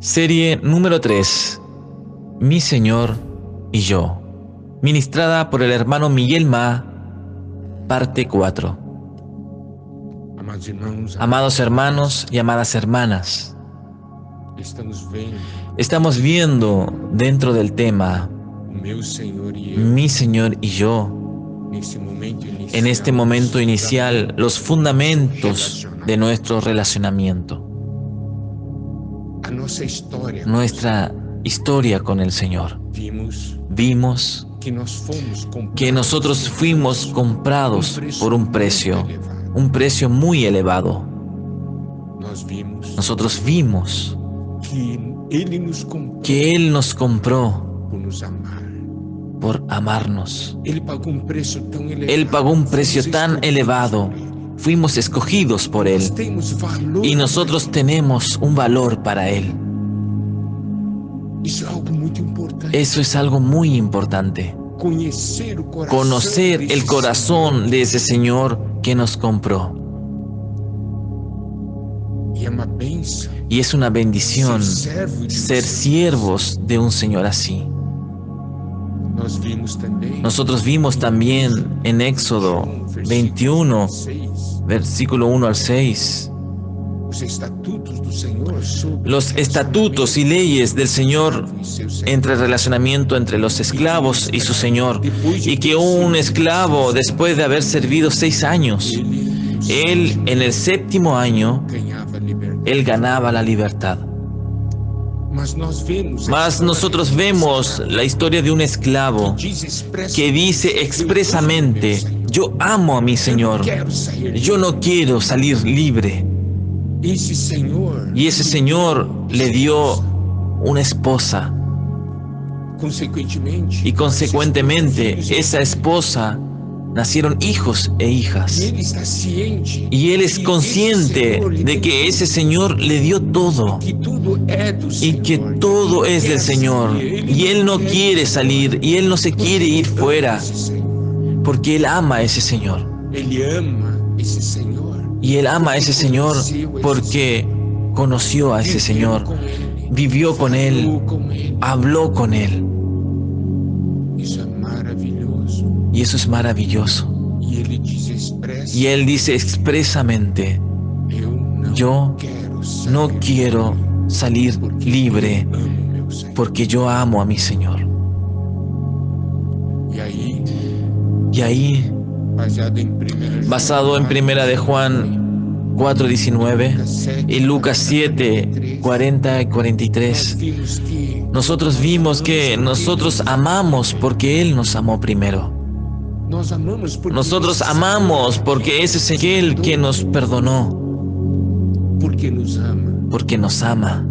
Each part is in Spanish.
Serie número 3, Mi Señor y yo, ministrada por el hermano Miguel Ma, parte 4. Amados hermanos y amadas hermanas, estamos viendo dentro del tema Mi Señor y yo, en este momento inicial, los fundamentos de nuestro relacionamiento, nuestra historia con el Señor. Vimos que nosotros fuimos comprados por un precio muy elevado. Nosotros vimos que Él nos compró por amarnos. Él pagó un precio tan elevado. Fuimos escogidos por Él y nosotros tenemos un valor para Él. Eso es algo muy importante. Conocer el corazón de ese Señor que nos compró. Y es una bendición ser siervos de un Señor así. Nosotros vimos también en Éxodo 21, versículo 1 al 6, los estatutos y leyes del Señor entre el relacionamiento entre los esclavos y su Señor, y que un esclavo, después de haber servido 6 años, él en el 7º año, él ganaba la libertad. Mas nosotros vemos la historia de un esclavo que dice expresamente: yo amo a mi Señor, yo no quiero salir libre. Y ese Señor le dio una esposa. Y consecuentemente, esa esposa nacieron hijos e hijas. Y Él es consciente de que ese Señor le dio todo. Y que todo es del Señor. Y Él no quiere salir. Y Él no se quiere ir fuera. Porque Él ama a ese Señor. Y Él ama a ese Señor porque conoció a ese Señor. Vivió con Él. Habló con Él. Y eso es maravilloso. Y Él dice expresamente: yo no quiero salir libre porque yo amo a mi Señor. Y ahí, basado en Primera de Juan 4:19 y Lucas 7:40 y 43, nosotros vimos que nosotros amamos porque Él nos amó primero. Nosotros amamos porque ese es aquel que nos perdonó. Porque nos ama.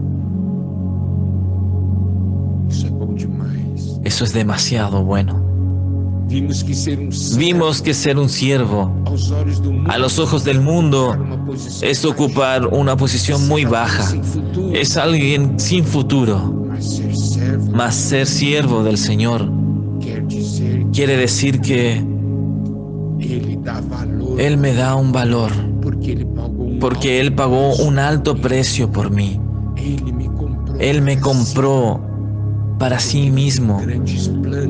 Eso es demasiado bueno. Vimos que ser un siervo a los ojos del mundo es ocupar una posición muy baja. Es alguien sin futuro. Mas ser siervo del Señor quiere decir que Él me da un valor, porque Él pagó un alto precio por mí. Él me compró para sí mismo,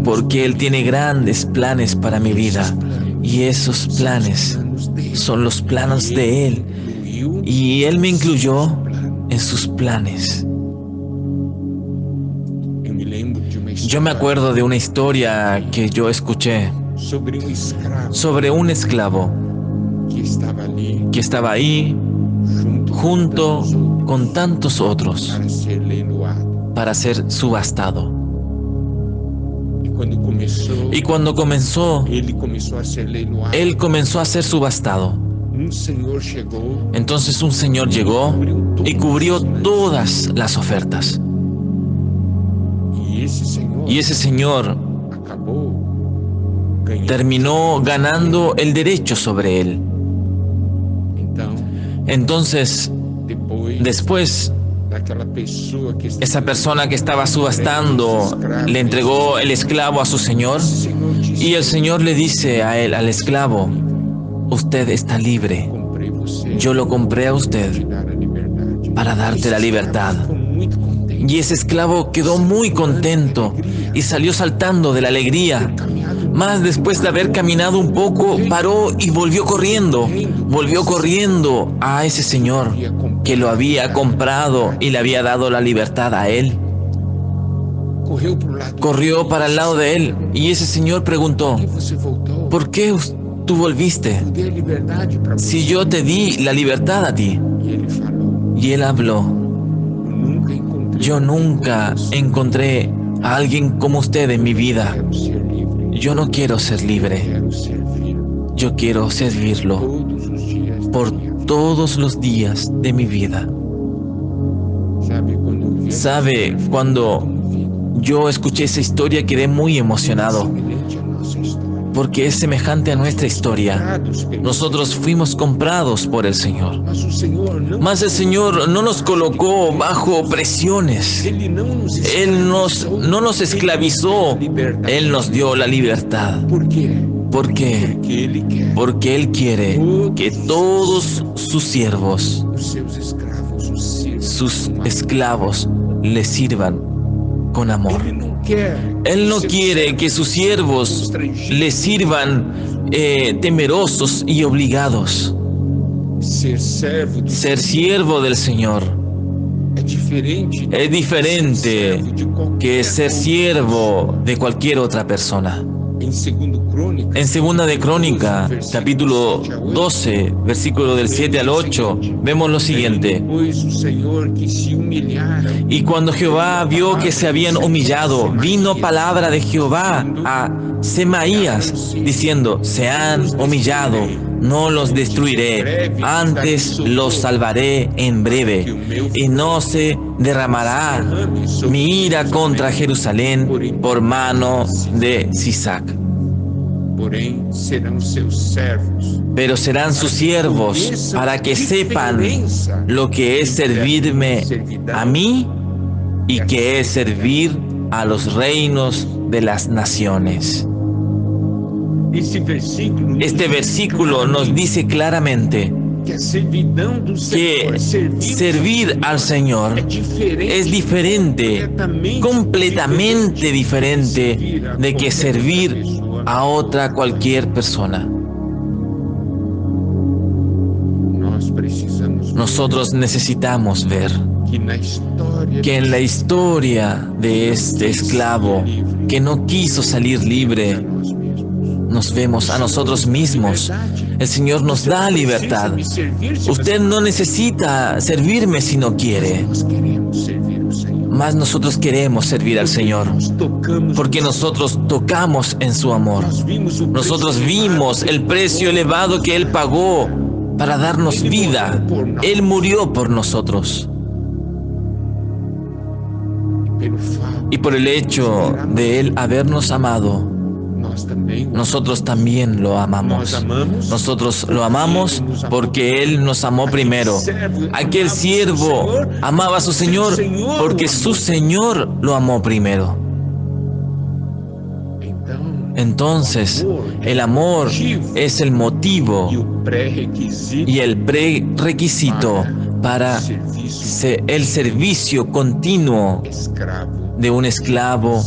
porque Él tiene grandes planes para mi vida. Y esos planes son los planes de Él. Y Él me incluyó en sus planes. Yo me acuerdo de una historia que yo escuché sobre un esclavo que estaba ahí junto con tantos otros para ser subastado. Y cuando comenzó, él comenzó a ser subastado. Entonces un señor llegó y cubrió todas las ofertas. Y ese señor terminó ganando el derecho sobre él. Entonces, después, esa persona que estaba subastando le entregó el esclavo a su señor, y el señor le dice a él, al esclavo: usted está libre. Yo lo compré a usted para darte la libertad. Y ese esclavo quedó muy contento y salió saltando de la alegría. Mas después de haber caminado un poco, paró y volvió corriendo a ese señor que lo había comprado y le había dado la libertad a él. Corrió para el lado de él y ese señor preguntó: ¿por qué tú volviste si yo te di la libertad a ti? Y él habló: yo nunca encontré a alguien como usted en mi vida. Yo no quiero ser libre. Yo quiero servirlo por todos los días de mi vida. ¿Sabe? Cuando yo escuché esa historia quedé muy emocionado, porque es semejante a nuestra historia. Nosotros fuimos comprados por el Señor, mas el Señor no nos colocó bajo presiones. Él no nos esclavizó, Él nos dio la libertad. ¿Por qué? Porque Él quiere que todos sus siervos, sus esclavos, le sirvan con amor. Él no quiere que sus siervos le sirvan temerosos y obligados. Ser siervo del Señor es diferente que ser siervo de cualquier otra persona. En Segunda de Crónica, capítulo 12, versículo del 7 al 8, vemos lo siguiente. Y cuando Jehová vio que se habían humillado, vino palabra de Jehová a Semaías, diciendo: se han humillado, no los destruiré, antes los salvaré en breve, y no se derramará mi ira contra Jerusalén por mano de Sisac. Pero serán sus siervos para que sepan lo que es servirme a mí y que es servir a los reinos de las naciones. Este versículo nos dice claramente que servir al Señor es diferente, completamente diferente de que servir a otra cualquier persona. Nosotros necesitamos ver que en la historia de este esclavo que no quiso salir libre, nos vemos a nosotros mismos. El Señor nos da libertad. Usted no necesita servirme si no quiere. Mas nosotros queremos servir al Señor, porque nosotros tocamos en su amor. Nosotros vimos el precio elevado que Él pagó para darnos vida. Él murió por nosotros. Y por el hecho de Él habernos amado, nosotros también lo amamos. Nosotros lo amamos porque Él nos amó primero. Aquel siervo amaba a su Señor porque su Señor lo amó primero. Entonces, el amor es el motivo y el prerequisito para el servicio continuo de un esclavo,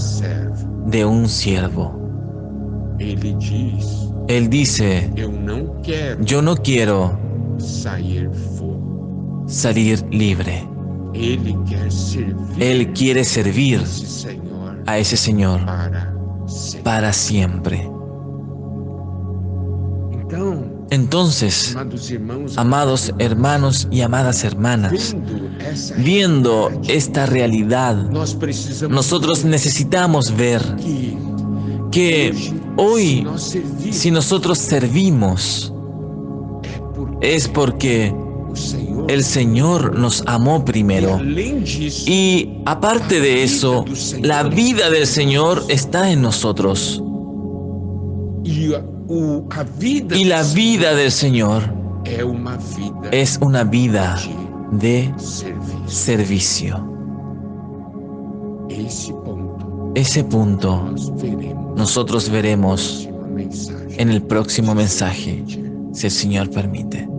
de un siervo. Él dice: yo no quiero salir libre. Él quiere servir a ese Señor para siempre. Entonces, amados hermanos y amadas hermanas, viendo esta realidad, nosotros necesitamos ver que hoy, si nosotros servimos, es porque el Señor nos amó primero. Y aparte de eso, la vida del Señor está en nosotros. Y la vida del Señor es una vida de servicio. Ese punto nosotros veremos en el próximo mensaje, si el Señor permite.